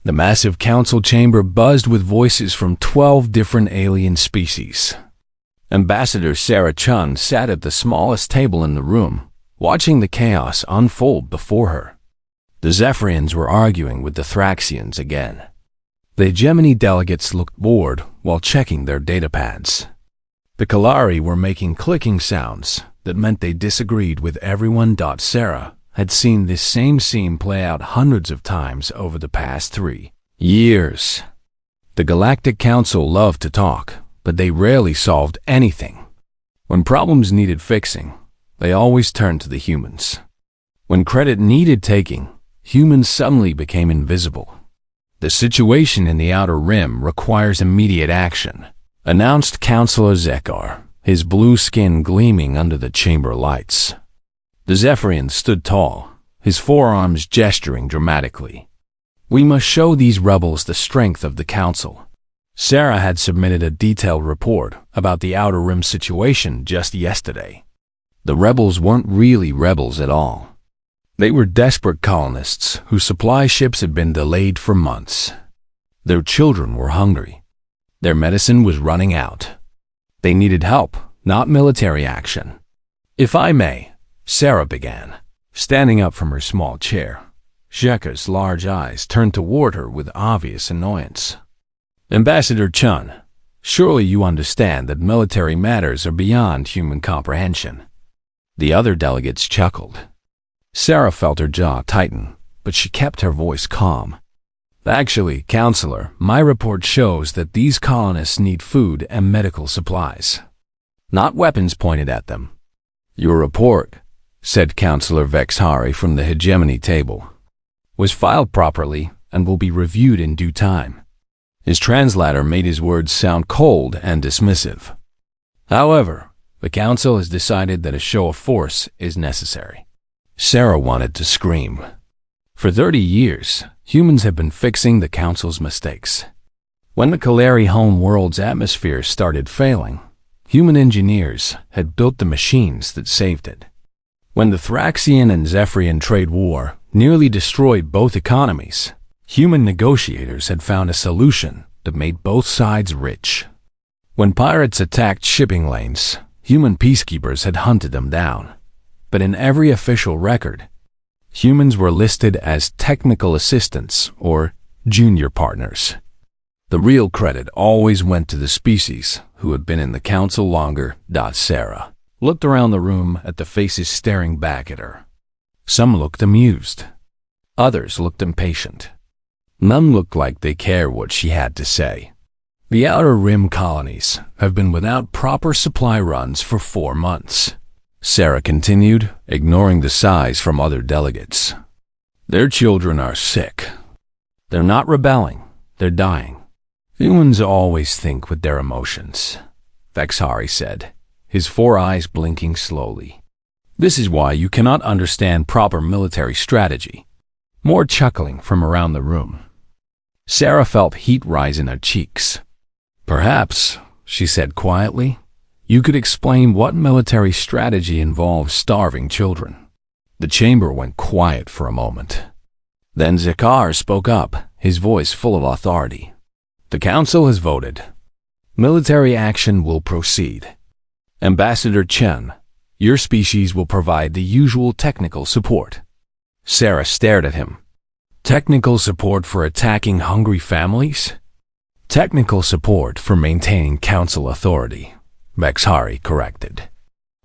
The massive council chamber buzzed with voices from 12 different alien species. Ambassador Sarah Chun sat at the smallest table in the room, watching the chaos unfold before her. The Zephyrians were arguing with the Thraxians again. The Gemini delegates looked bored while checking their datapads. The Kalari were making clicking sounds that meant they disagreed with everyone. Sarah had seen this same scene play out hundreds of times over the past 3 years. The Galactic Council loved to talk, but they rarely solved anything. When problems needed fixing, they always turned to the humans. When credit needed taking, humans suddenly became invisible. The situation in the Outer Rim requires immediate action, announced Councillor Zekar, his blue skin gleaming under the chamber lights. The Zephyrian stood tall, his forearms gesturing dramatically. We must show these rebels the strength of the Council. Sarah had submitted a detailed report about the Outer Rim situation just yesterday. The rebels weren't really rebels at all. They were desperate colonists whose supply ships had been delayed for months. Their children were hungry. Their medicine was running out. They needed help, not military action. If I may, Sarah began, standing up from her small chair. Zeka's large eyes turned toward her with obvious annoyance. Ambassador Chun, surely you understand that military matters are beyond human comprehension. The other delegates chuckled. Sarah felt her jaw tighten, but she kept her voice calm. Actually, Counselor, my report shows that these colonists need food and medical supplies, not weapons pointed at them. Your report, said Counselor Vexhari from the hegemony table, was filed properly and will be reviewed in due time. His translator made his words sound cold and dismissive. However, the Council has decided that a show of force is necessary. Sarah wanted to scream. For 30 years, humans have been fixing the Council's mistakes. When the Kalari homeworld's atmosphere started failing, human engineers had built the machines that saved it. When the Thraxian and Zephyrian trade war nearly destroyed both economies, human negotiators had found a solution that made both sides rich. When pirates attacked shipping lanes, human peacekeepers had hunted them down. But in every official record, humans were listed as technical assistants or junior partners. The real credit always went to the species who had been in the Council longer. Sarah looked around the room at the faces staring back at her. Some looked amused. Others looked impatient. None looked like they cared what she had to say. The Outer Rim colonies have been without proper supply runs for 4 months. Sarah continued, ignoring the sighs from other delegates. Their children are sick. They're not rebelling, they're dying. Humans always think with their emotions, Vexhari said, his 4 eyes blinking slowly. This is why you cannot understand proper military strategy. More chuckling from around the room. Sarah felt heat rise in her cheeks. Perhaps, she said quietly, you could explain what military strategy involves starving children. The chamber went quiet for a moment. Then Zekar spoke up, his voice full of authority. The Council has voted. Military action will proceed. Ambassador Chen, your species will provide the usual technical support. Sarah stared at him. Technical support for attacking hungry families? Technical support for maintaining Council authority, Vexhari corrected.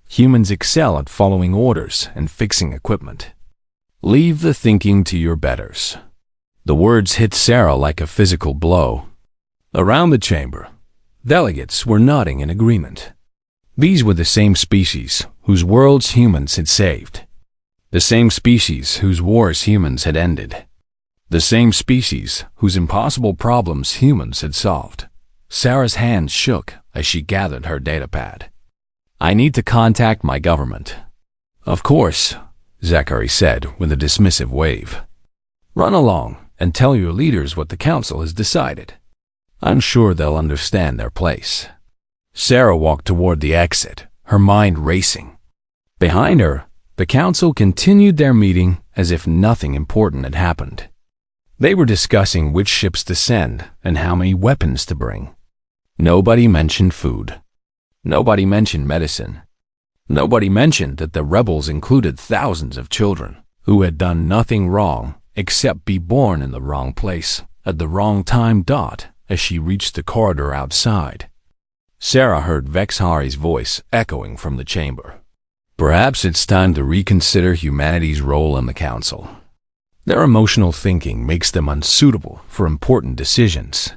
Humans excel at following orders and fixing equipment. Leave the thinking to your betters. The words hit Sarah like a physical blow. Around the chamber, delegates were nodding in agreement. These were the same species whose worlds humans had saved. The same species whose wars humans had ended. The same species whose impossible problems humans had solved. Sarah's hands shook as she gathered her datapad. I need to contact my government. Of course, Zachary said with a dismissive wave. Run along and tell your leaders what the Council has decided. I'm sure they'll understand their place. Sarah walked toward the exit, her mind racing. Behind her, the Council continued their meeting as if nothing important had happened. They were discussing which ships to send and how many weapons to bring. Nobody mentioned food. Nobody mentioned medicine. Nobody mentioned that the rebels included thousands of children who had done nothing wrong except be born in the wrong place at the wrong time. As she reached the corridor outside, Sarah heard Vexhari's voice echoing from the chamber. Perhaps it's time to reconsider humanity's role in the council. Their emotional thinking makes them unsuitable for important decisions.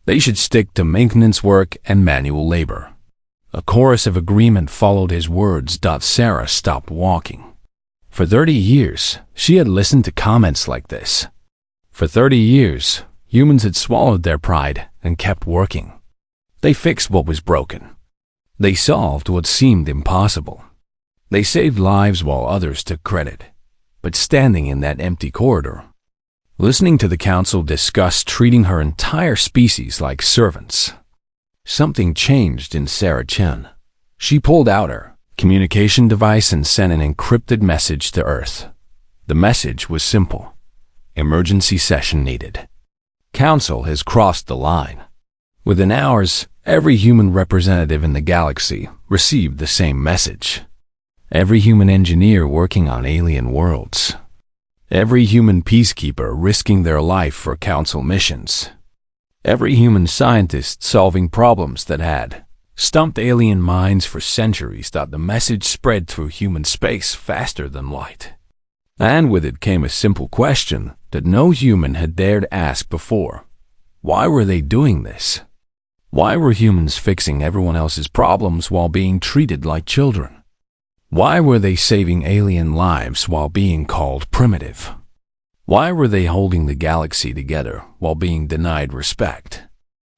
They should stick to maintenance work and manual labor. A chorus of agreement followed his words. Sarah stopped walking. For 30 years, she had listened to comments like this. For 30 years, humans had swallowed their pride and kept working. They fixed what was broken. They solved what seemed impossible. They saved lives while others took credit. But standing in that empty corridor, listening to the council discuss treating her entire species like servants, something changed in Sarah Chen. She pulled out her communication device and sent an encrypted message to Earth. The message was simple. Emergency session needed. Council has crossed the line. Within hours, every human representative in the galaxy received the same message. Every human engineer working on alien worlds. Every human peacekeeper risking their life for council missions. Every human scientist solving problems that had stumped alien minds for centuries. The message spread through human space faster than light. And with it came a simple question that no human had dared ask before. Why were they doing this? Why were humans fixing everyone else's problems while being treated like children? Why were they saving alien lives while being called primitive? Why were they holding the galaxy together while being denied respect?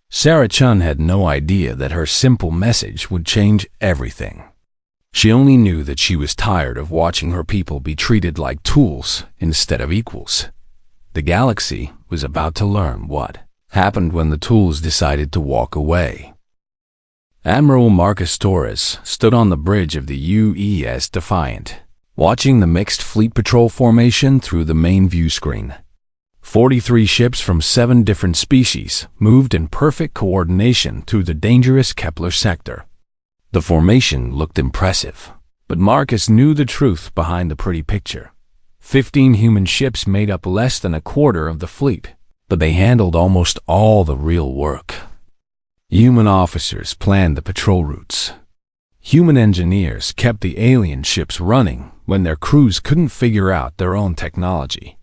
Sarah Chun had no idea that her simple message would change everything. She only knew that she was tired of watching her people be treated like tools instead of equals. The galaxy was about to learn what happened when the tools decided to walk away. Admiral Marcus Torres stood on the bridge of the UES Defiant, watching the mixed fleet patrol formation through the main view screen. 43 ships from 7 different species moved in perfect coordination through the dangerous Kepler sector. The formation looked impressive, but Marcus knew the truth behind the pretty picture. 15 human ships made up less than a quarter of the fleet, but they handled almost all the real work. Human officers planned the patrol routes. Human engineers kept the alien ships running when their crews couldn't figure out their own technology.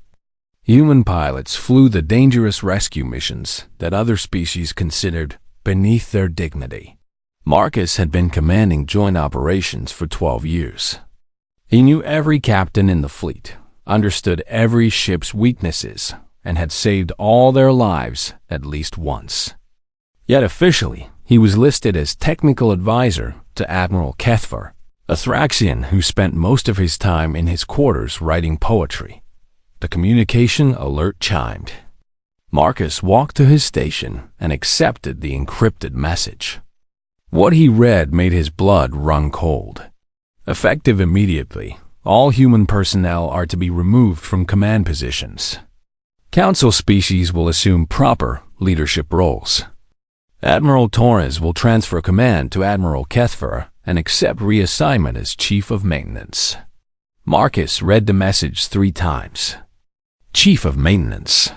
Human pilots flew the dangerous rescue missions that other species considered beneath their dignity. Marcus had been commanding joint operations for 12 years. He knew every captain in the fleet, understood every ship's weaknesses, and had saved all their lives at least once. Yet officially, he was listed as technical advisor to Admiral Kethvar, a Thraxian who spent most of his time in his quarters writing poetry. The communication alert chimed. Marcus walked to his station and accepted the encrypted message. What he read made his blood run cold. Effective immediately, all human personnel are to be removed from command positions. Council species will assume proper leadership roles. Admiral Torres will transfer command to Admiral Kethvar and accept reassignment as Chief of Maintenance. Marcus read the message 3 times. Chief of Maintenance.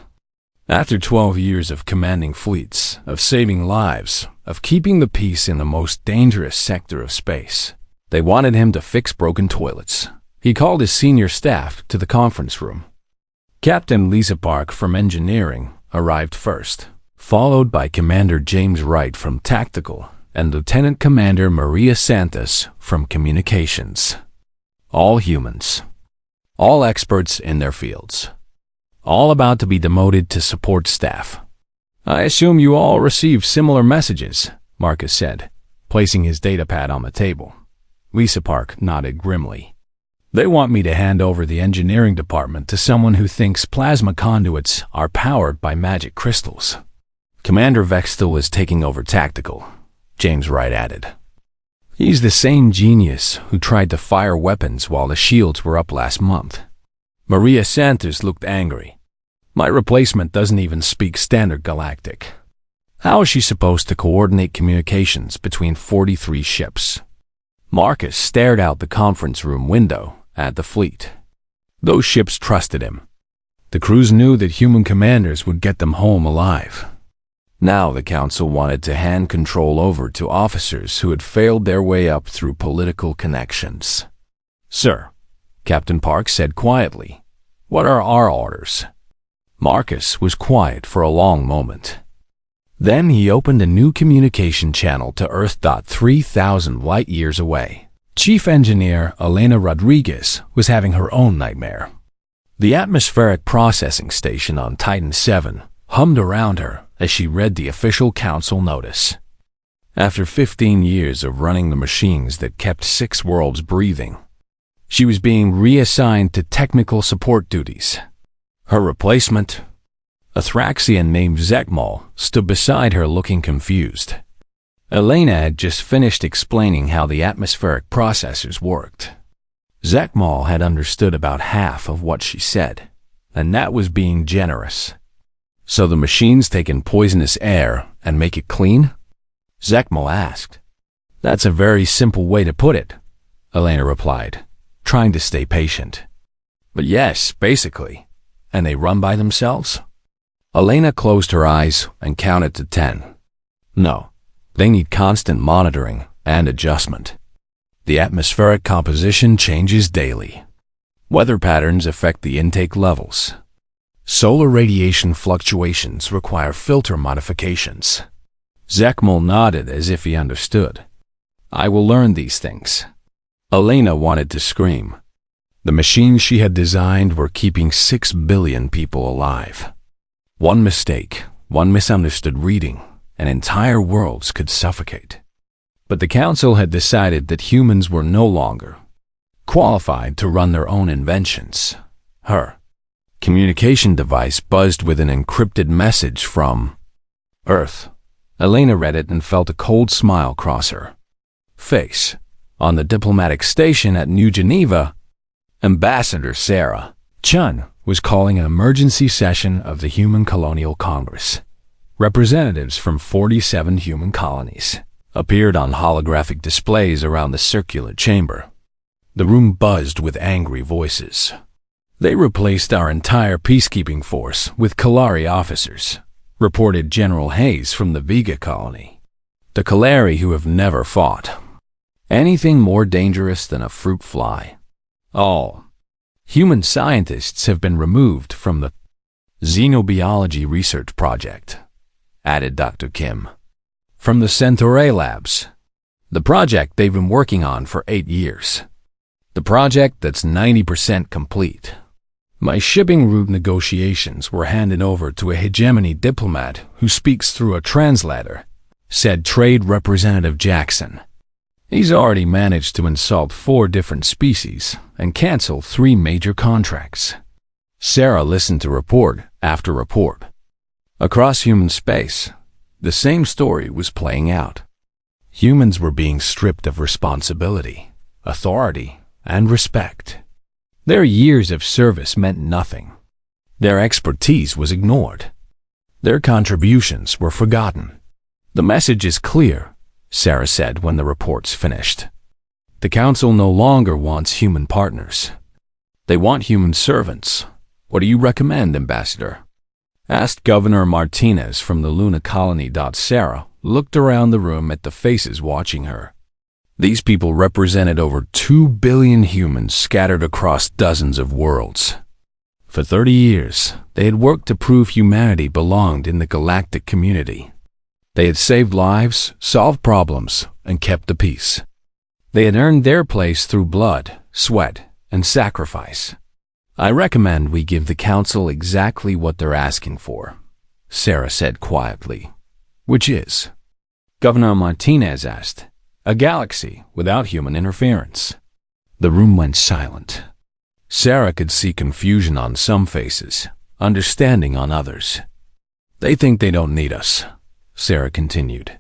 After 12 years of commanding fleets, of saving lives, of keeping the peace in the most dangerous sector of space, they wanted him to fix broken toilets. He called his senior staff to the conference room. Captain Lisa Park from Engineering arrived first, followed by Commander James Wright from Tactical and Lieutenant Commander Maria Santos from Communications. All humans. All experts in their fields. All about to be demoted to support staff. I assume you all received similar messages, Marcus said, placing his datapad on the table. Lisa Park nodded grimly. They want me to hand over the engineering department to someone who thinks plasma conduits are powered by magic crystals. Commander Vextel is taking over Tactical, James Wright added. He's the same genius who tried to fire weapons while the shields were up last month. Maria Santos looked angry. My replacement doesn't even speak standard Galactic. How is she supposed to coordinate communications between 43 ships? Marcus stared out the conference room window at the fleet. Those ships trusted him. The crews knew that human commanders would get them home alive. Now the council wanted to hand control over to officers who had failed their way up through political connections. "Sir," Captain Park said quietly, "what are our orders?" Marcus was quiet for a long moment. Then he opened a new communication channel to Earth. 3,000 light years away. Chief Engineer Elena Rodriguez was having her own nightmare. The atmospheric processing station on Titan 7 hummed around her as she read the official council notice. After 15 years of running the machines that kept 6 worlds breathing, she was being reassigned to technical support duties. Her replacement, a Thraxian named Zekmal, stood beside her looking confused. Elena had just finished explaining how the atmospheric processors worked. Zekmal had understood about half of what she said, and that was being generous. "So the machines take in poisonous air and make it clean?" Zekmal asked. "That's a very simple way to put it," Elena replied, trying to stay patient. "But yes, basically. And they run by themselves?" Elena closed her eyes and counted to 10. "No, they need constant monitoring and adjustment. The atmospheric composition changes daily. Weather patterns affect the intake levels. Solar radiation fluctuations require filter modifications." Zekmal nodded as if he understood. "I will learn these things." Elena wanted to scream. The machines she had designed were keeping 6 billion people alive. One mistake, one misunderstood reading, and entire worlds could suffocate. But the council had decided that humans were no longer qualified to run their own inventions. Her communication device buzzed with an encrypted message from Earth. Elena read it and felt a cold smile cross her face. On the diplomatic station at New Geneva, Ambassador Sarah Chun was calling an emergency session of the Human Colonial Congress. Representatives from 47 human colonies appeared on holographic displays around the circular chamber. The room buzzed with angry voices. "They replaced our entire peacekeeping force with Kalari officers," reported General Hayes from the Vega colony. "The Kalari who have never fought anything more dangerous than a fruit fly. All human scientists have been removed from the Xenobiology Research Project," added Dr. Kim. "From the Centauri Labs, the project they've been working on for 8 years. The project that's 90% complete. My shipping route negotiations were handed over to a hegemony diplomat who speaks through a translator," said Trade Representative Jackson. "He's already managed to insult 4 different species and cancel 3 major contracts." Sarah listened to report after report. Across human space, the same story was playing out. Humans were being stripped of responsibility, authority, and respect. Their years of service meant nothing. Their expertise was ignored. Their contributions were forgotten. "The message is clear," Sarah said when the reports finished. "The Council no longer wants human partners. They want human servants. What do you recommend, Ambassador?" asked Governor Martinez from the Luna colony. Sarah looked around the room at the faces watching her. These people represented over 2 billion humans scattered across dozens of worlds. For 30 years, they had worked to prove humanity belonged in the galactic community. They had saved lives, solved problems, and kept the peace. They had earned their place through blood, sweat, and sacrifice. "I recommend we give the Council exactly what they're asking for," Sarah said quietly. "Which is?" Governor Martinez asked. "A galaxy without human interference." The room went silent. Sarah could see confusion on some faces, understanding on others. "They think they don't need us," Sarah continued.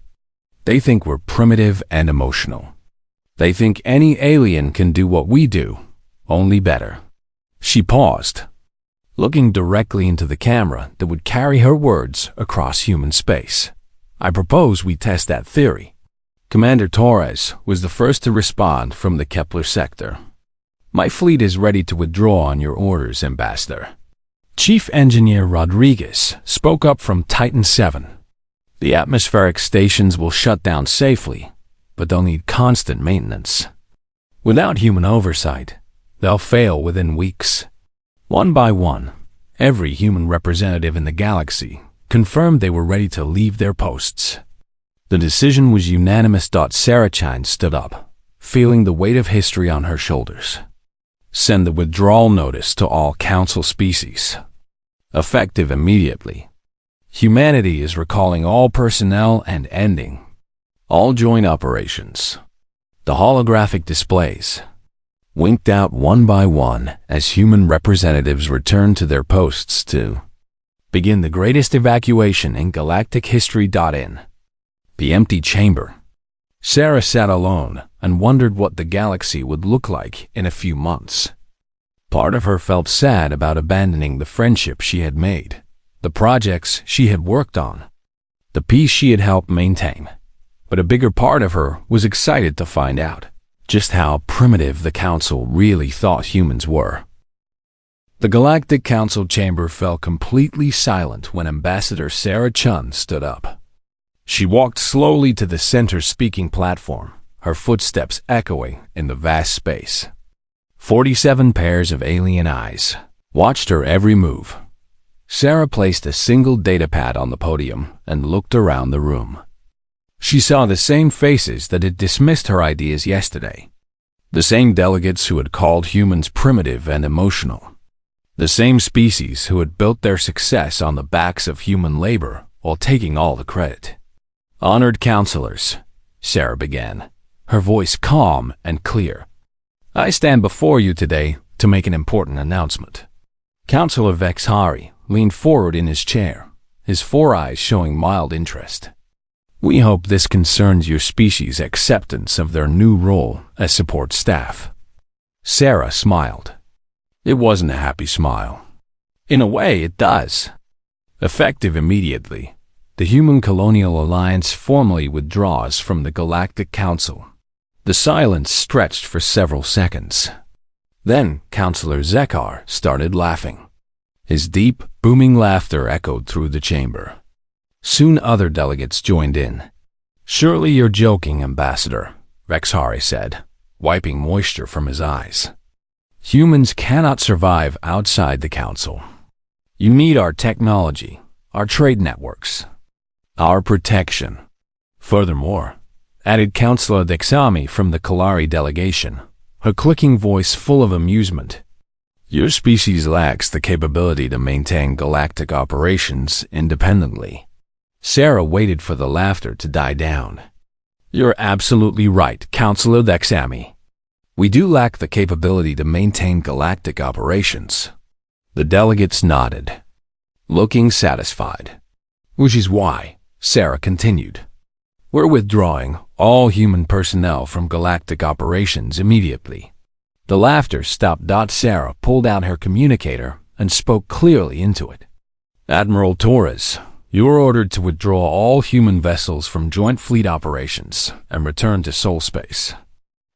"They think we're primitive and emotional. They think any alien can do what we do, only better." She paused. looking directly into the camera that would carry her words across human space. "I propose we test that theory." Commander Torres was the first to respond from the Kepler sector. "My fleet is ready to withdraw on your orders, Ambassador." Chief Engineer Rodriguez spoke up from Titan 7. "The atmospheric stations will shut down safely, but they'll need constant maintenance. Without human oversight, they'll fail within weeks." One by one, every human representative in the galaxy confirmed they were ready to leave their posts. The decision was unanimous. Sarah Chine stood up, feeling the weight of history on her shoulders. "Send the withdrawal notice to all Council species. Effective immediately. Humanity is recalling all personnel and ending all joint operations." The holographic displays winked out one by one as human representatives returned to their posts to begin the greatest evacuation in galactic history. In the empty chamber, Sarah sat alone and wondered what the galaxy would look like in a few months. Part of her felt sad about abandoning the friendship she had made, the projects she had worked on, the peace she had helped maintain. But a bigger part of her was excited to find out just how primitive the Council really thought humans were. The Galactic Council chamber fell completely silent when Ambassador Sarah Chun stood up. She walked slowly to the center speaking platform, her footsteps echoing in the vast space. 47 pairs of alien eyes watched her every move. Sarah placed a single datapad on the podium and looked around the room. She saw the same faces that had dismissed her ideas yesterday, the same delegates who had called humans primitive and emotional, the same species who had built their success on the backs of human labor while taking all the credit. "Honored counselors," Sarah began, her voice calm and clear. "I stand before you today to make an important announcement." Counselor Vexhari leaned forward in his chair, his four eyes showing mild interest. "We hope this concerns your species' acceptance of their new role as support staff." Sarah smiled. It wasn't a happy smile. In a way, it does. Effective immediately, the Human Colonial Alliance formally withdraws from the Galactic Council. The silence stretched for several seconds. Then Counselor Zekar started laughing. His deep, booming laughter echoed through the chamber. Soon other delegates joined in. "Surely you're joking, Ambassador," Vexhari said, wiping moisture from his eyes. "Humans cannot survive outside the Council. You need our technology, our trade networks, our protection." "Furthermore," added Counselor Dexami from the Kalari delegation, her clicking voice full of amusement, "your species lacks the capability to maintain galactic operations independently." Sarah waited for the laughter to die down. "You're absolutely right, Counselor Dexami. We do lack the capability to maintain galactic operations." The delegates nodded, looking satisfied. "Which is why," Sarah continued, "we're withdrawing all human personnel from galactic operations immediately." The laughter stopped. Sarah pulled out her communicator and spoke clearly into it. "Admiral Torres, you are ordered to withdraw all human vessels from joint fleet operations and return to Sol space."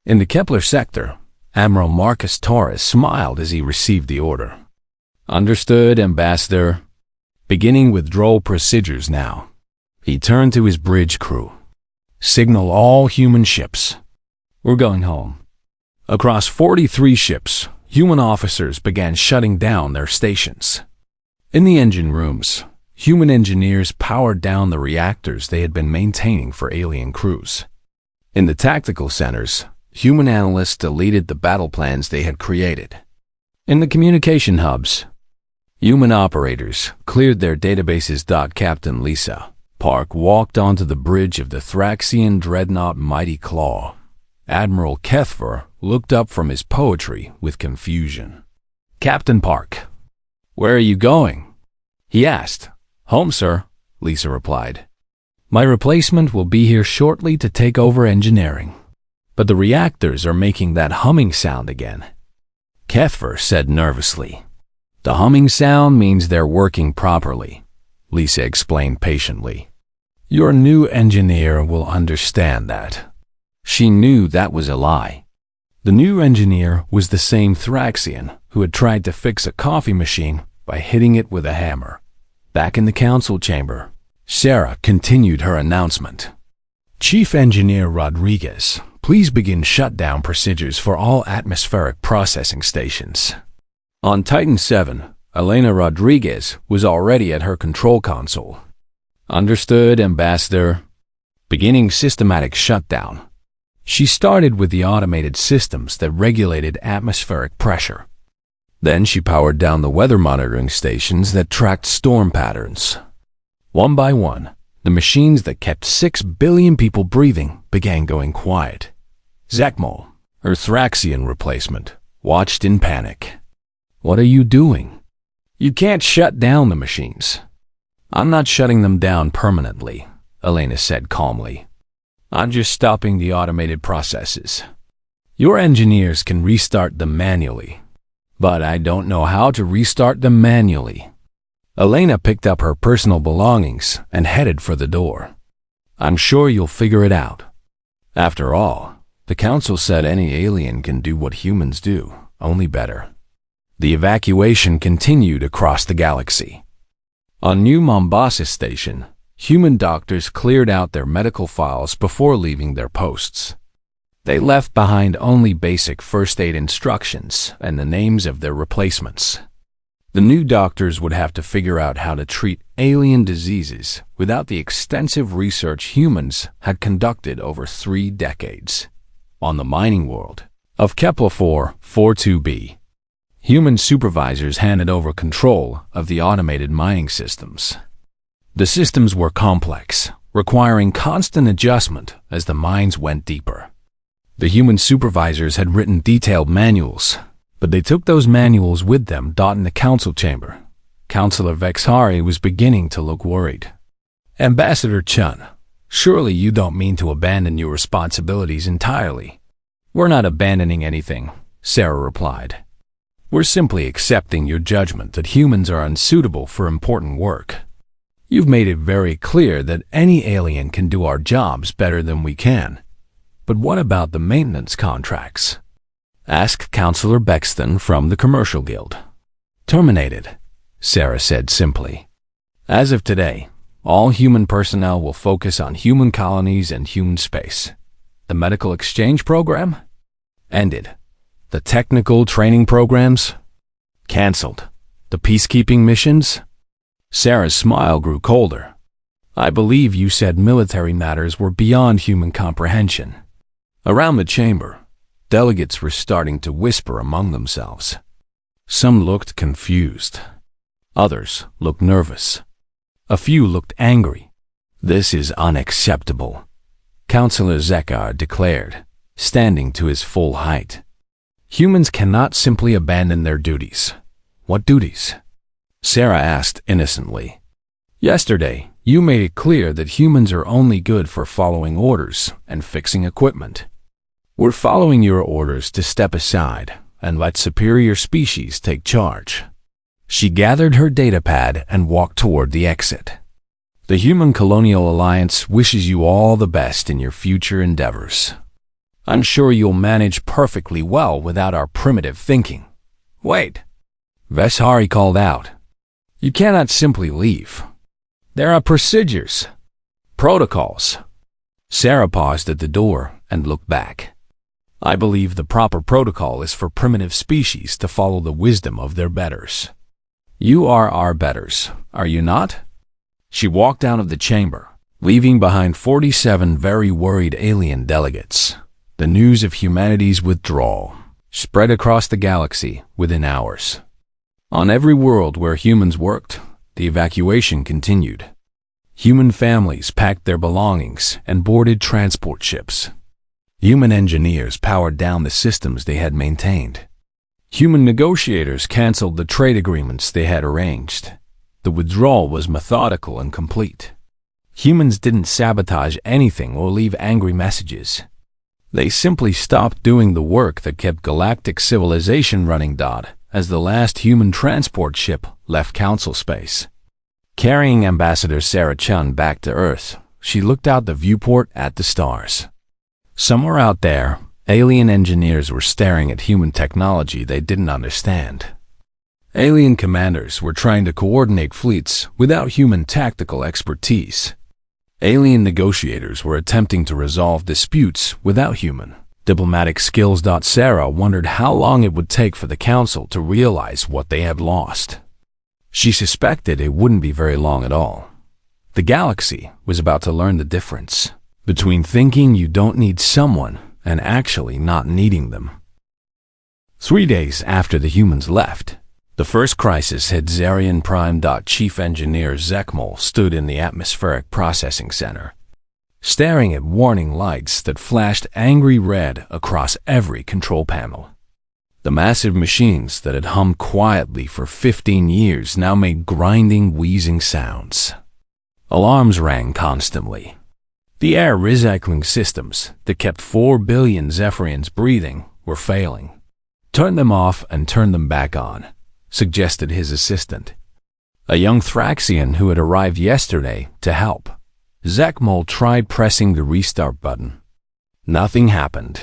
In the Kepler sector, Admiral Marcus Torres smiled as he received the order. "Understood, Ambassador. Beginning withdrawal procedures now." He turned to his bridge crew. "Signal all human ships. We're going home." Across 43 ships, human officers began shutting down their stations. In the engine rooms, human engineers powered down the reactors they had been maintaining for alien crews. In the tactical centers, human analysts deleted the battle plans they had created. In the communication hubs, human operators cleared their databases. Captain Lisa Park walked onto the bridge of the Thraxian dreadnought Mighty Claw. Admiral Kethver looked up from his poetry with confusion. "Captain Park, where are you going?" he asked. "Home, sir," Lisa replied. "My replacement will be here shortly to take over engineering. But the reactors are making that humming sound again," Kethver said nervously. The humming sound means they're working properly, Lisa explained patiently. Your new engineer will understand that. She knew that was a lie. The new engineer was the same Thraxian who had tried to fix a coffee machine by hitting it with a hammer. Back in the council chamber, Sarah continued her announcement. Chief Engineer Rodriguez, please begin shutdown procedures for all atmospheric processing stations. On Titan 7, Elena Rodriguez was already at her control console. Understood, Ambassador. Beginning systematic shutdown. She started with the automated systems that regulated atmospheric pressure. Then she powered down the weather monitoring stations that tracked storm patterns. One by one, the machines that kept 6 billion people breathing began going quiet. Zekmol, her Thraxian replacement, watched in panic. What are you doing? You can't shut down the machines. I'm not shutting them down permanently, Elena said calmly. I'm just stopping the automated processes. Your engineers can restart them manually, but I don't know how to restart them manually. Elena picked up her personal belongings and headed for the door. I'm sure you'll figure it out. After all, the council said any alien can do what humans do, only better. The evacuation continued across the galaxy. On New Mombasa Station, human doctors cleared out their medical files before leaving their posts. They left behind only basic first aid instructions and the names of their replacements. The new doctors would have to figure out how to treat alien diseases without the extensive research humans had conducted over 3 decades. On the mining world of Kepler 442b, human supervisors handed over control of the automated mining systems. The systems were complex, requiring constant adjustment as the mines went deeper. The human supervisors had written detailed manuals, but they took those manuals with them in the council chamber. Councillor Vexhari was beginning to look worried. Ambassador Chun, surely you don't mean to abandon your responsibilities entirely. We're not abandoning anything, Sarah replied. We're simply accepting your judgment that humans are unsuitable for important work. You've made it very clear that any alien can do our jobs better than we can. But what about the maintenance contracts? Asked Councillor Bexton from the Commercial Guild. Terminated, Sarah said simply. As of today, all human personnel will focus on human colonies and human space. The medical exchange program? Ended. The technical training programs? Cancelled. The peacekeeping missions? Sarah's smile grew colder. I believe you said military matters were beyond human comprehension. Around the chamber, delegates were starting to whisper among themselves. Some looked confused. Others looked nervous. A few looked angry. This is unacceptable, Councillor Zekar declared, standing to his full height. Humans cannot simply abandon their duties. What duties? Sarah asked innocently. Yesterday, you made it clear that humans are only good for following orders and fixing equipment. We're following your orders to step aside and let superior species take charge. She gathered her datapad and walked toward the exit. The Human Colonial Alliance wishes you all the best in your future endeavors. I'm sure you'll manage perfectly well without our primitive thinking. Wait, Veshari called out. You cannot simply leave. There are procedures, protocols. Sarah paused at the door and looked back. I believe the proper protocol is for primitive species to follow the wisdom of their betters. You are our betters, are you not? She walked out of the chamber, leaving behind 47 very worried alien delegates. The news of humanity's withdrawal spread across the galaxy within hours. On every world where humans worked, the evacuation continued. Human families packed their belongings and boarded transport ships. Human engineers powered down the systems they had maintained. Human negotiators canceled the trade agreements they had arranged. The withdrawal was methodical and complete. Humans didn't sabotage anything or leave angry messages. They simply stopped doing the work that kept galactic civilization running. as the last human transport ship left Council space. Carrying Ambassador Sarah Chun back to Earth, she looked out the viewport at the stars. Somewhere out there, alien engineers were staring at human technology they didn't understand. Alien commanders were trying to coordinate fleets without human tactical expertise. Alien negotiators were attempting to resolve disputes without human diplomatic skills. Sarah wondered how long it would take for the Council to realize what they had lost. She suspected it wouldn't be very long at all. The galaxy was about to learn the difference between thinking you don't need someone and actually not needing them. 3 days after the humans left, the first crisis hit Zarian Prime. Chief Engineer Zekmol stood in the atmospheric processing center, staring at warning lights that flashed angry red across every control panel. The massive machines that had hummed quietly for 15 years now made grinding, wheezing sounds. Alarms rang constantly. The air recycling systems that kept 4 billion Zephyrians breathing were failing. "Turn them off and turn them back on," suggested his assistant, a young Thraxian who had arrived yesterday to help. Zekmol tried pressing the restart button. Nothing happened.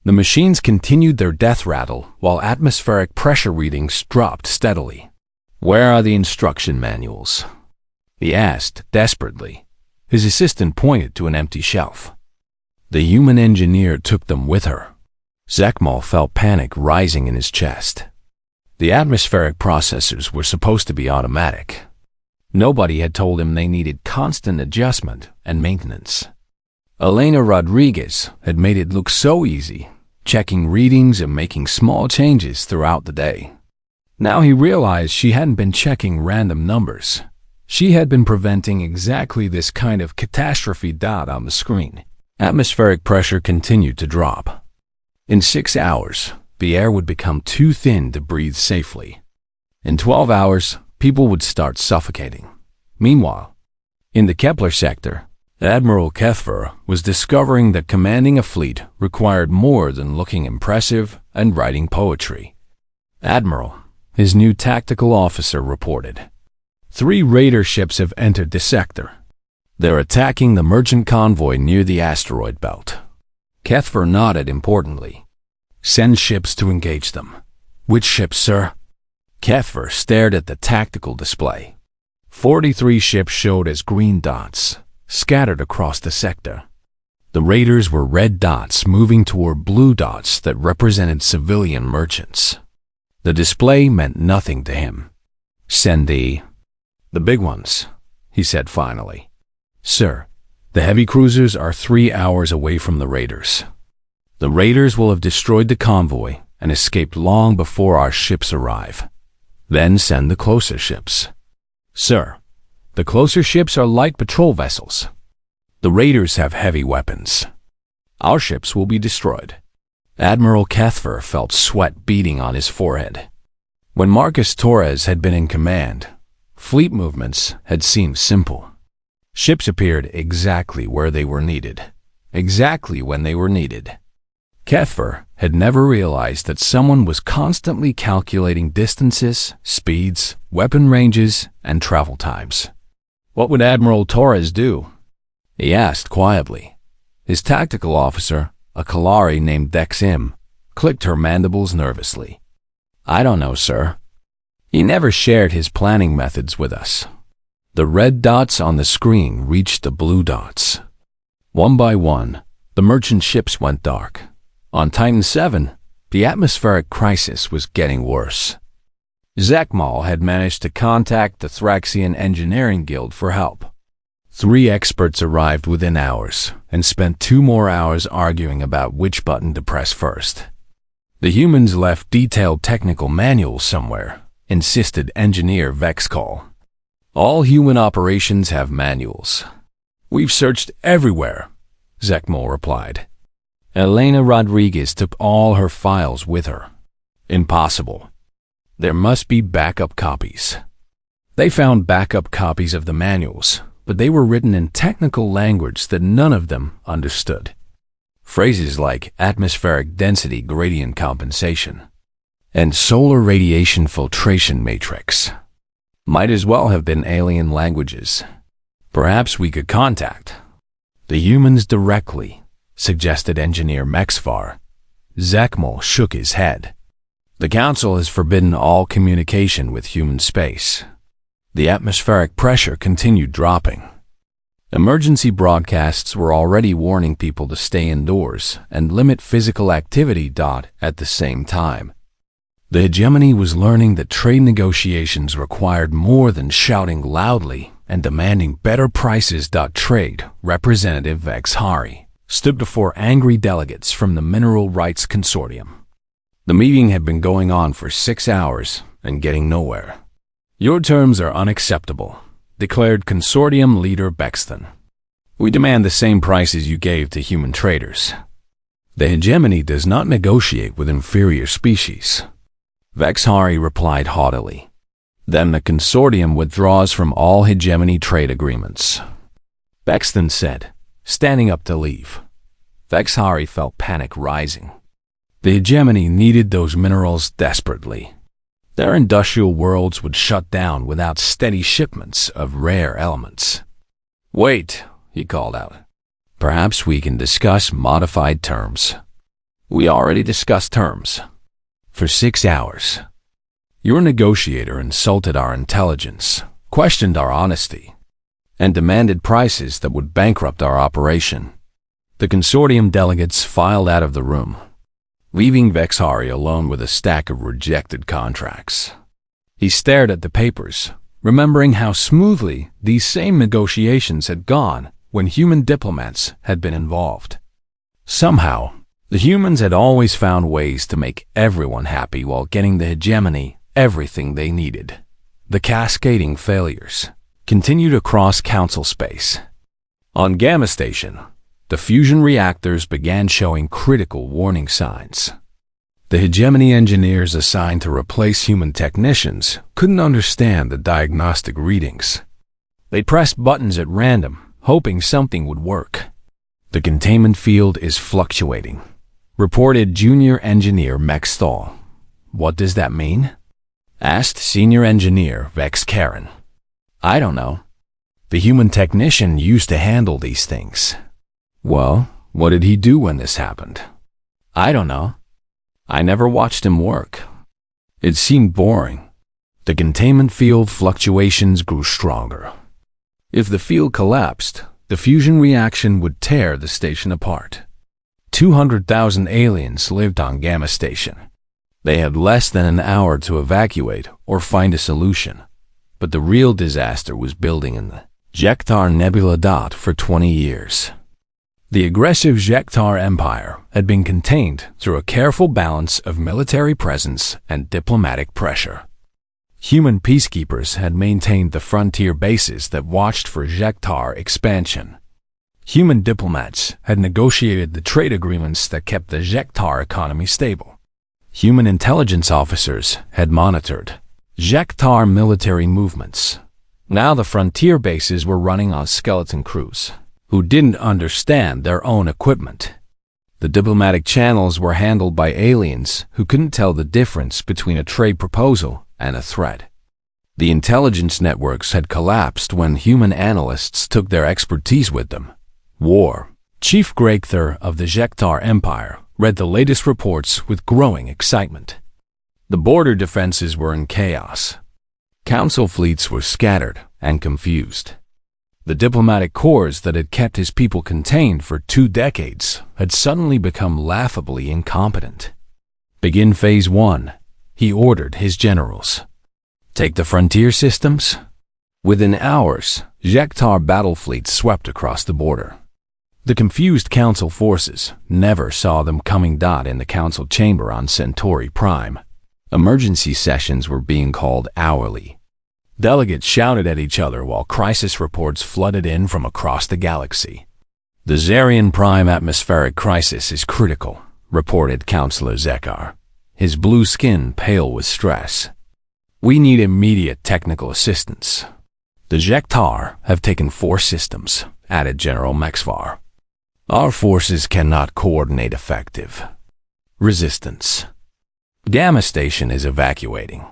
The machines continued their death rattle while atmospheric pressure readings dropped steadily. "Where are the instruction manuals?" he asked desperately. His assistant pointed to an empty shelf. The human engineer took them with her. Zekmol felt panic rising in his chest. The atmospheric processors were supposed to be automatic. Nobody had told him they needed constant adjustment and maintenance. Elena Rodriguez had made it look so easy, checking readings and making small changes throughout the day. Now he realized she hadn't been checking random numbers. She had been preventing exactly this kind of catastrophe. On the screen, atmospheric pressure continued to drop. In 6 hours, the air would become too thin to breathe safely. In 12 hours, people would start suffocating. Meanwhile, in the Kepler sector, Admiral Kethver was discovering that commanding a fleet required more than looking impressive and writing poetry. "Admiral," his new tactical officer reported, "3 raider ships have entered the sector. They're attacking the merchant convoy near the asteroid belt." Kethver nodded importantly. "Send ships to engage them." "Which ships, sir?" Kethver stared at the tactical display. 43 ships showed as green dots, scattered across the sector. The raiders were red dots moving toward blue dots that represented civilian merchants. The display meant nothing to him. "Send the big ones," he said finally. "Sir, the heavy cruisers are 3 hours away from the raiders. The raiders will have destroyed the convoy and escaped long before our ships arrive. Then send the closer ships." "Sir, the closer ships are light patrol vessels. The raiders have heavy weapons. Our ships will be destroyed." Admiral Kethver felt sweat beading on his forehead. When Marcus Torres had been in command, fleet movements had seemed simple. Ships appeared exactly where they were needed, exactly when they were needed. Kethver had never realized that someone was constantly calculating distances, speeds, weapon ranges, and travel times. "What would Admiral Torres do?" he asked quietly. His tactical officer, a Kalari named Dexim, clicked her mandibles nervously. "I don't know, sir. He never shared his planning methods with us." The red dots on the screen reached the blue dots. One by one, the merchant ships went dark. On Titan 7, the atmospheric crisis was getting worse. Zekmol had managed to contact the Thraxian Engineering Guild for help. 3 experts arrived within hours and spent 2 more hours arguing about which button to press first. The humans left detailed technical manuals somewhere, insisted Engineer Vexcall. "All human operations have manuals. We've searched everywhere," Zekmol replied. Elena Rodriguez took all her files with her. "Impossible. There must be backup copies." They found backup copies of the manuals, but they were written in technical language that none of them understood. Phrases like atmospheric density gradient compensation, and solar radiation filtration matrix. Might as well have been alien languages. Perhaps we could contact the humans directly, suggested Engineer Mexvar. Zekmal shook his head. The Council has forbidden all communication with human space. The atmospheric pressure continued dropping. Emergency broadcasts were already warning people to stay indoors and limit physical activity. At the same time, the hegemony was learning that trade negotiations required more than shouting loudly and demanding better prices. Trade Representative Vexhari stood before angry delegates from the Mineral Rights Consortium. The meeting had been going on for 6 hours and getting nowhere. Your terms are unacceptable, declared Consortium leader Bexton. We demand the same prices you gave to human traders. The hegemony does not negotiate with inferior species. Vexhari replied haughtily. Then the Consortium withdraws from all hegemony trade agreements. Bexton said, standing up to leave. Vexhari felt panic rising. The hegemony needed those minerals desperately. Their industrial worlds would shut down without steady shipments of rare elements. Wait, he called out. Perhaps we can discuss modified terms. We already discussed terms. For 6 hours. Your negotiator insulted our intelligence, questioned our honesty, and demanded prices that would bankrupt our operation. The Consortium delegates filed out of the room, leaving Vexhari alone with a stack of rejected contracts. He stared at the papers, remembering how smoothly these same negotiations had gone when human diplomats had been involved. Somehow, the humans had always found ways to make everyone happy while getting the hegemony everything they needed. The cascading failures continued across Council space. On Gamma Station, the fusion reactors began showing critical warning signs. The hegemony engineers assigned to replace human technicians couldn't understand the diagnostic readings. They pressed buttons at random, hoping something would work. The containment field is fluctuating, reported Junior Engineer Mexthal. What does that mean? Asked Senior Engineer Vex Karen. I don't know. The human technician used to handle these things. Well, what did he do when this happened? I don't know. I never watched him work. It seemed boring. The containment field fluctuations grew stronger. If the field collapsed, the fusion reaction would tear the station apart. 200,000 aliens lived on Gamma Station. They had less than an hour to evacuate or find a solution. But the real disaster was building in the Jektar Nebula. For 20 years. The aggressive Jektar Empire had been contained through a careful balance of military presence and diplomatic pressure. Human peacekeepers had maintained the frontier bases that watched for Jektar expansion. Human diplomats had negotiated the trade agreements that kept the Jektar economy stable. Human intelligence officers had monitored Jektar military movements. Now the frontier bases were running on skeleton crews who didn't understand their own equipment. The diplomatic channels were handled by aliens who couldn't tell the difference between a trade proposal and a threat. The intelligence networks had collapsed when human analysts took their expertise with them. War. Chief Gregther of the Jektar Empire read the latest reports with growing excitement. The border defenses were in chaos. Council fleets were scattered and confused. The diplomatic corps that had kept his people contained for 2 decades had suddenly become laughably incompetent. Begin Phase 1, he ordered his generals. Take the frontier systems. Within hours, Jektar battle fleets swept across the border. The confused Council forces never saw them coming. In the Council chamber on Centauri Prime, emergency sessions were being called hourly. Delegates shouted at each other while crisis reports flooded in from across the galaxy. The Zarian Prime atmospheric crisis is critical, reported Councillor Zekar, his blue skin pale with stress. We need immediate technical assistance. The Jektar have taken 4 systems, added General Mexvar. Our forces cannot coordinate effective. Resistance. Gamma Station is evacuating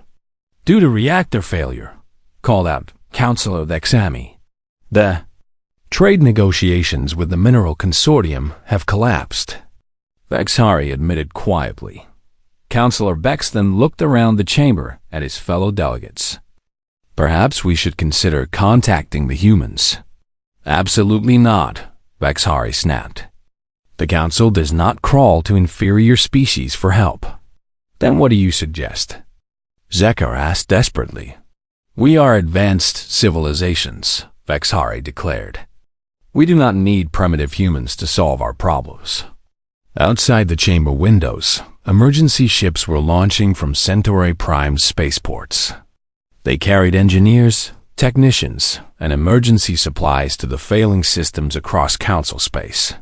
due to reactor failure, called out Counselor Vexami. The trade negotiations with the Mineral Consortium have collapsed, Vexari admitted quietly. Counselor Bex then looked around the chamber at his fellow delegates. Perhaps we should consider contacting the humans. Absolutely not, Vexari snapped. The Council does not crawl to inferior species for help. Then what do you suggest? Zekar asked desperately. We are advanced civilizations, Vexari declared. We do not need primitive humans to solve our problems. Outside the chamber windows, emergency ships were launching from Centauri Prime's spaceports. They carried engineers, technicians, and emergency supplies to the failing systems across Council space.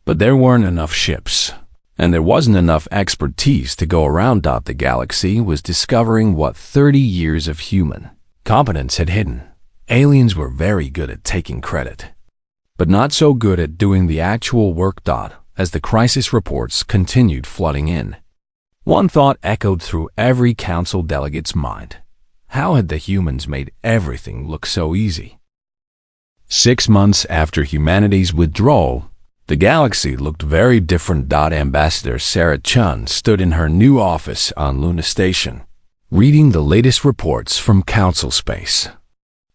But there weren't enough ships, and there wasn't enough expertise to go around. The galaxy was discovering what 30 years of human competence had hidden. Aliens were very good at taking credit, but not so good at doing the actual work. As the crisis reports continued flooding in, one thought echoed through every Council delegate's mind. How had the humans made everything look so easy? 6 months after humanity's withdrawal, the galaxy looked very different. Ambassador Sarah Chun stood in her new office on Luna Station, reading the latest reports from Council space.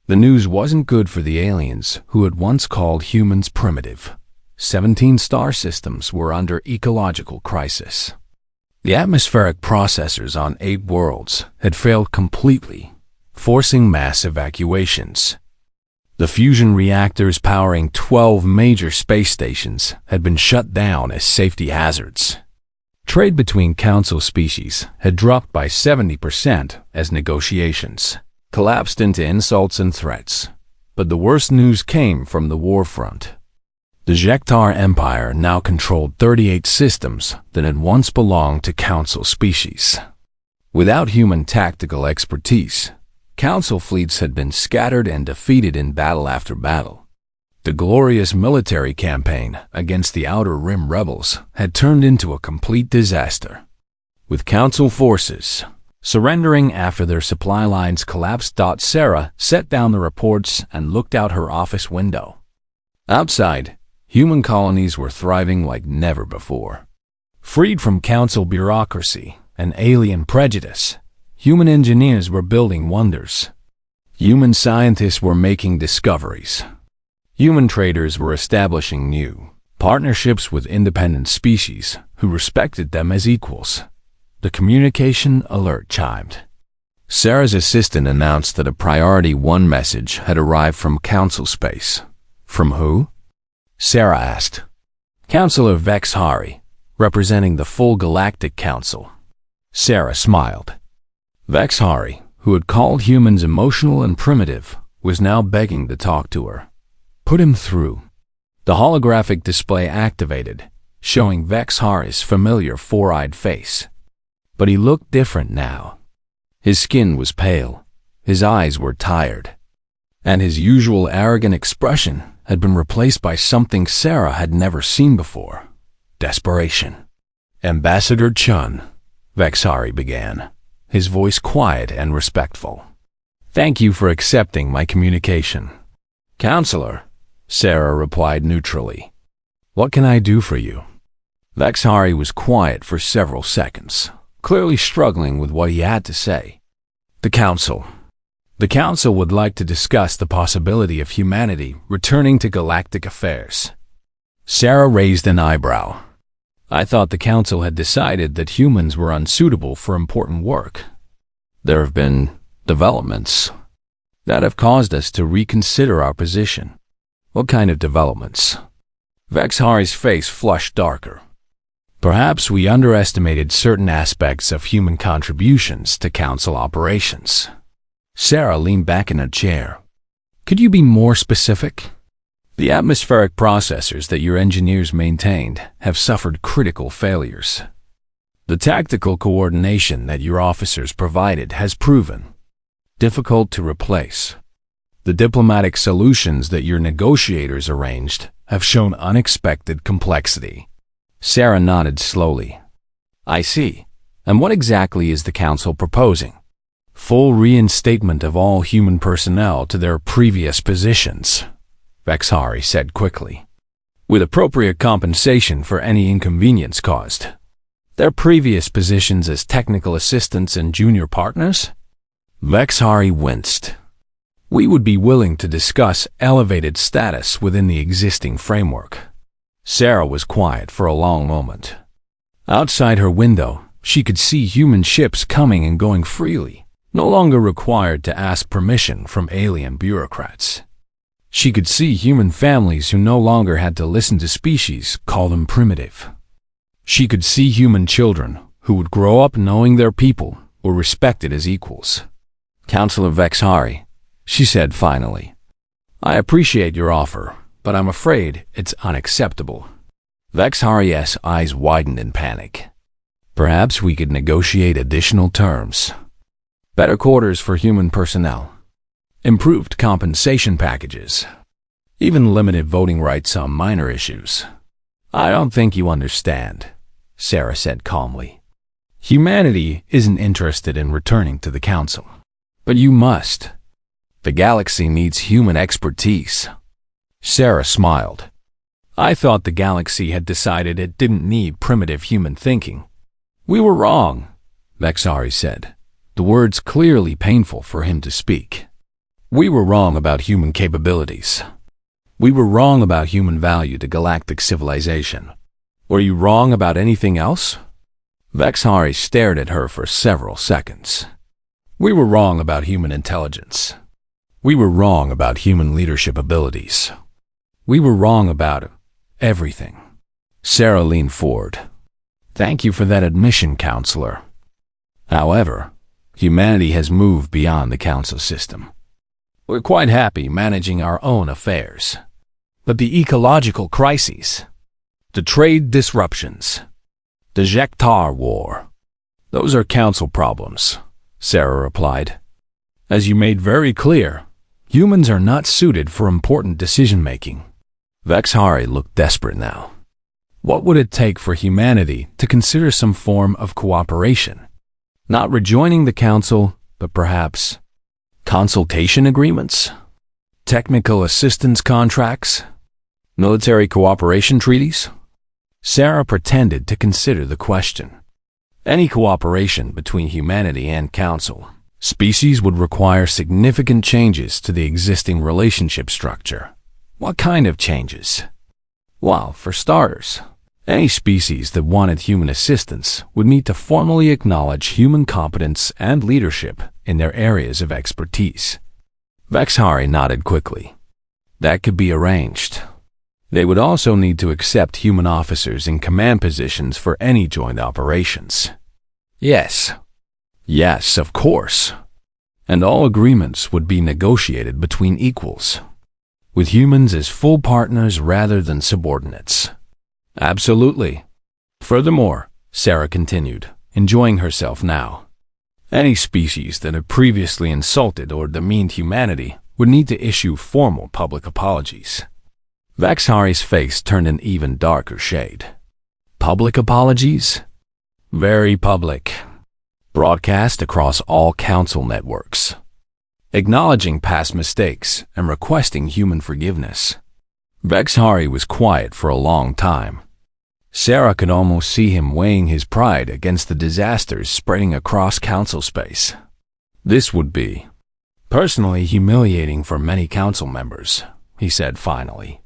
The news wasn't good for the aliens who had once called humans primitive. 17 star systems were under ecological crisis. The atmospheric processors on 8 worlds had failed completely, forcing mass evacuations. The fusion reactors powering 12 major space stations had been shut down as safety hazards. Trade between Council species had dropped by 70% as negotiations collapsed into insults and threats. But the worst news came from the war front. The Jektar Empire now controlled 38 systems that had once belonged to Council species. Without human tactical expertise, Council fleets had been scattered and defeated in battle after battle. The glorious military campaign against the Outer Rim rebels had turned into a complete disaster, with Council forces surrendering after their supply lines collapsed. Sarah set down the reports and looked out her office window. Outside, human colonies were thriving like never before. Freed from Council bureaucracy and alien prejudice, human engineers were building wonders. Human scientists were making discoveries. Human traders were establishing new partnerships with independent species who respected them as equals. The communication alert chimed. Sarah's assistant announced that a Priority 1 message had arrived from Council space. From who? Sarah asked. Counselor Vexari, representing the full Galactic Council. Sarah smiled. Vexari, who had called humans emotional and primitive, was now begging to talk to her. Put him through. The holographic display activated, showing Vexari's familiar four-eyed face. But he looked different now. His skin was pale, his eyes were tired, and his usual arrogant expression had been replaced by something Sarah had never seen before: desperation. Ambassador Chun, Vexari began, his voice quiet and respectful. Thank you for accepting my communication. Counselor, Sarah replied neutrally. What can I do for you? Vexari was quiet for several seconds, clearly struggling with what he had to say. The Council would like to discuss the possibility of humanity returning to galactic affairs. Sarah raised an eyebrow. I thought the Council had decided that humans were unsuitable for important work. There have been developments that have caused us to reconsider our position. What kind of developments? Vexari's face flushed darker. Perhaps we underestimated certain aspects of human contributions to Council operations. Sarah leaned back in her chair. Could you be more specific? The atmospheric processors that your engineers maintained have suffered critical failures. The tactical coordination that your officers provided has proven difficult to replace. The diplomatic solutions that your negotiators arranged have shown unexpected complexity. Sarah nodded slowly. I see. And what exactly is the Council proposing? Full reinstatement of all human personnel to their previous positions, Vexhari said quickly, with appropriate compensation for any inconvenience caused. Their previous positions as technical assistants and junior partners? Vexhari winced. We would be willing to discuss elevated status within the existing framework. Sarah was quiet for a long moment. Outside her window, she could see human ships coming and going freely, no longer required to ask permission from alien bureaucrats. She could see human families who no longer had to listen to species call them primitive. She could see human children who would grow up knowing their people were respected as equals. Counselor Vexhari, she said finally, I appreciate your offer, but I'm afraid it's unacceptable. Vexhari's eyes widened in panic. Perhaps we could negotiate additional terms. Better quarters for human personnel. Improved compensation packages. Even limited voting rights on minor issues. I don't think you understand, Sarah said calmly. Humanity isn't interested in returning to the Council. But you must. The galaxy needs human expertise. Sarah smiled. I thought the galaxy had decided it didn't need primitive human thinking. We were wrong, Vexhari said, the words clearly painful for him to speak. We were wrong about human capabilities. We were wrong about human value to galactic civilization. Were you wrong about anything else? Vexhari stared at her for several seconds. We were wrong about human intelligence. We were wrong about human leadership abilities. We were wrong about everything. Sarah leaned forward. Thank you for that admission, Counselor. However, humanity has moved beyond the Council system. We're quite happy managing our own affairs. But the ecological crises, the trade disruptions, the HFY War, those are Council problems, Sarah replied. As you made very clear, humans are not suited for important decision-making. Vexhari looked desperate now. What would it take for humanity to consider some form of cooperation? Not rejoining the Council, but perhaps consultation agreements? Technical assistance contracts? Military cooperation treaties? Sarah pretended to consider the question. Any cooperation between humanity and Council species would require significant changes to the existing relationship structure. What kind of changes? Well, for starters, any species that wanted human assistance would need to formally acknowledge human competence and leadership in their areas of expertise. Vexhari nodded quickly. That could be arranged. They would also need to accept human officers in command positions for any joint operations. Yes. Yes, of course. And all agreements would be negotiated between equals, with humans as full partners rather than subordinates. Absolutely. Furthermore, Sarah continued, enjoying herself now, any species that had previously insulted or demeaned humanity would need to issue formal public apologies. Vexhari's face turned an even darker shade. Public apologies? Very public. Broadcast across all Council networks. Acknowledging past mistakes and requesting human forgiveness. Vexhari was quiet for a long time. Sarah could almost see him weighing his pride against the disasters spreading across Council space. This would be personally humiliating for many Council members, he said finally.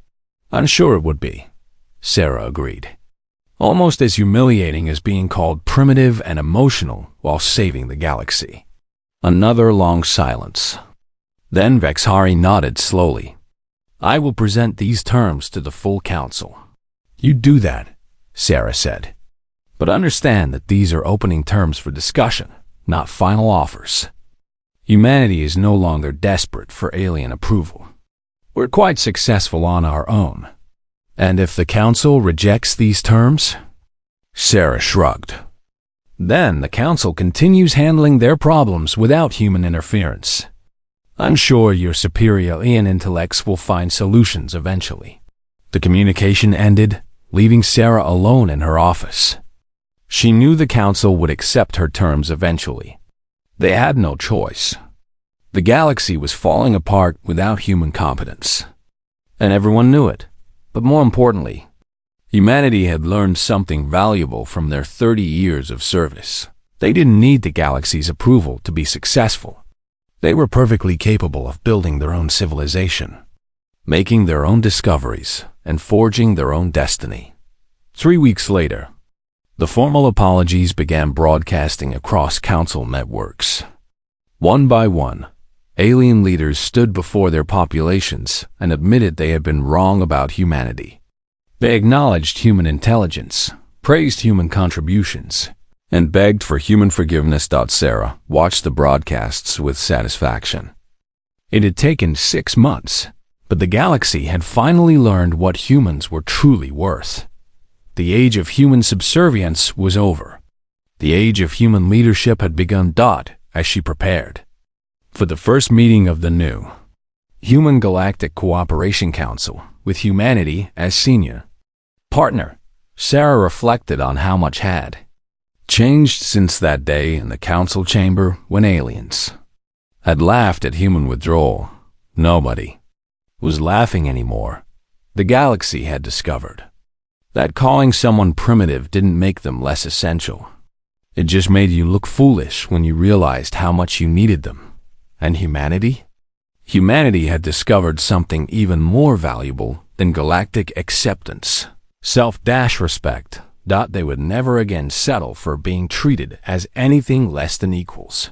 I'm sure it would be, Sarah agreed. Almost as humiliating as being called primitive and emotional while saving the galaxy. Another long silence. Then Vexhari nodded slowly. I will present these terms to the full Council. You do that, Sarah said. But understand that these are opening terms for discussion, not final offers. Humanity is no longer desperate for alien approval. We're quite successful on our own. And if the Council rejects these terms? Sarah shrugged. Then the Council continues handling their problems without human interference. I'm sure your superior alien intellects will find solutions eventually. The communication ended, leaving Sarah alone in her office. She knew the council would accept her terms eventually. They had no choice. The galaxy was falling apart without human competence. And everyone knew it. But more importantly, humanity had learned something valuable from their 30 years of service. They didn't need the galaxy's approval to be successful. They were perfectly capable of building their own civilization, making their own discoveries, and forging their own destiny. 3 weeks later, the formal apologies began broadcasting across council networks. One by one, alien leaders stood before their populations and admitted they had been wrong about humanity. They acknowledged human intelligence, praised human contributions, and begged for human forgiveness. Sarah watched the broadcasts with satisfaction. It had taken 6 months, but the galaxy had finally learned what humans were truly worth. The age of human subservience was over. The age of human leadership had begun. As she prepared for the first meeting of the new Human Galactic Cooperation Council, with humanity as senior partner, Sarah reflected on how much had changed since that day in the council chamber when aliens had laughed at human withdrawal. Nobody was laughing anymore. The galaxy had discovered that calling someone primitive didn't make them less essential. It just made you look foolish when you realized how much you needed them. And humanity? Humanity had discovered something even more valuable than galactic acceptance. Self-respect. They would never again settle for being treated as anything less than equals.